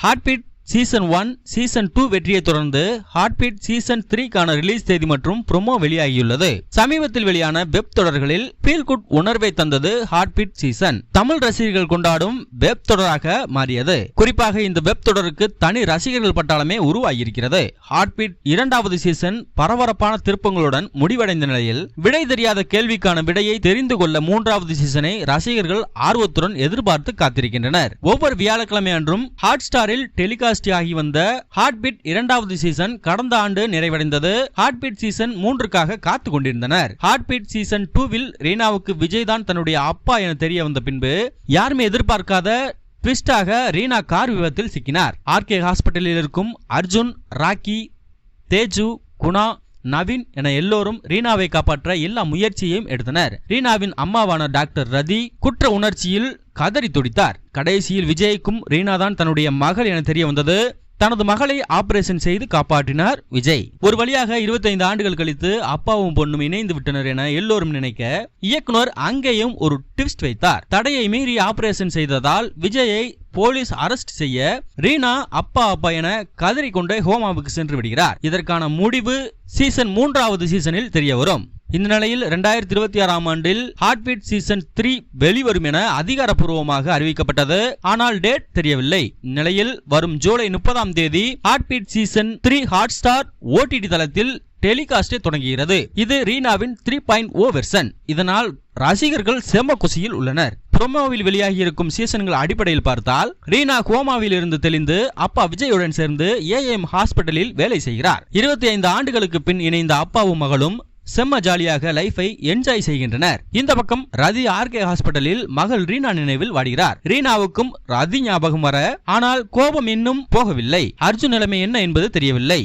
Heartbeat season 1 season 2 வெற்றியை தொடர்ந்து heartbeat season 3க்கான release தேதி மற்றும் ப்ரோமோ வெளியாகியுள்ளது. சமீபத்தில் வெளியான வெப் தொடர்களில் ஃபீல் குட் உணர்வை தந்தது ஹார்ட்பீட் சீசன். தமிழ் ரசிகர்கள் கொண்டாடும் வெப் தொடராக மாறியது. குறிப்பாக இந்த வெப் தொடருக்கு தனி ரசிகர்கள் பட்டாளமே உருவாகியிருக்கிறது. ஹார்ட்பீட் 2வது சீசன் பரபரப்பான திருப்பங்களுடன் முடிவடைந்த நிலையில் விடை தெரியாத கேள்விக்கான விடையை தெரிந்து கொள்ள 3வது சீசனை ரசிகர்கள் ஆர்வத்துடன் எதிர்பார்த்து காத்திருக்கின்றனர். ஒவ்வொரு வியாழக்கிழமை அன்றும் ஹாட் ஸ்டாரில் டெலிகாஸ்ட் ஆகி வந்த ஹார்ட்பீட் 2வது சீசன் கடந்த ஆண்டு நிறைவடைந்தது. ஹார்ட்பீட் சீசன் 3க்காக காத்து கொண்டிருந்தனர். ஹார்ட்பீட் சீசன் 2வில் ரீனாவுக்கு விஜய் தான் தன்னுடைய அப்பா என தெரிய வந்த பின்பு யாருமே எதிர்பார்க்காத ட்விஸ்டாக ரீனா கார் விபத்தில் சிக்கினார். ஆர்கே ஹாஸ்பிட்டலில் இருக்கும் அர்ஜுன், ராக்கி, தேஜு, குணா, நவீன் என எல்லோரும் ரீனாவை காப்பாற்ற எல்லா முயற்சியையும் எடுத்தனர். ரீனாவின் அம்மாவான டாக்டர் ரதி குற்ற உணர்ச்சியில் கதறி துடித்தார். கடைசியில் விஜய்க்கும் ரீனா தான் தன்னுடைய மகள் என தெரிய வந்தது. தனது மகளை ஆபரேஷன் செய்து காப்பாற்றினார் விஜய். ஒரு வழியாக 25 ஆண்டுகள் கழித்து அப்பாவும் பொண்ணும் இணைந்து விட்டனர் என எல்லோரும் நினைக்க இயக்குனர் அங்கேயும் ஒரு ட்விஸ்ட் வைத்தார். தடையை மீறி ஆபரேஷன் செய்ததால் விஜயை போலீஸ் அரெஸ்ட் செய்ய ரீனா அப்பா என கதறிக்கொண்டே ஹோமாவுக்கு சென்று விடுகிறார். இதற்கான முடிவு சீசன் 3வது சீசனில் தெரிய வரும். இந்த நிலையில் 2026ஆம் ஆண்டில் ஹார்ட்பீட் சீசன் 3 வெளிவரும் என அதிகாரப்பூர்வமாக அறிவிக்கப்பட்டது. ஆனால் டேட் தெரியவில்லை. இந்நிலையில் வரும் ஜூலை 30ஆம் தேதி heartbeat season 3 hot star OTT தளத்தில் டெலிகாஸ்டே தொடங்குகிறது. இது ரீனாவின் 3.0 வெர்ஷன். இதனால் ரசிகர்கள் செம குசியில் உள்ளனர். ப்ரோமோவில் வெளியாகி இருக்கும் சீசன்கள் அடிப்படையில் பார்த்தால் ரீனா கோமாவில் இருந்து தெளிந்து அப்பா விஜயுடன் சேர்ந்து AM ஹாஸ்பிட்டலில் வேலை செய்கிறார். 25 ஆண்டுகளுக்கு பின் இணைந்த அப்பாவும் மகளும் செம்ம ஜாலியாக லைஃபை என்ஜாய் செய்கின்றனர். இந்த பக்கம் ரதி ஆர்கே ஹாஸ்பிட்டலில் மகள் ரீனா நினைவில் வாடுகிறார். ரீனாவுக்கும் ரதி ஞாபகம் வர ஆனால் கோபம் இன்னும் போகவில்லை. அர்ஜுன் நிலைமை என்ன என்பது தெரியவில்லை.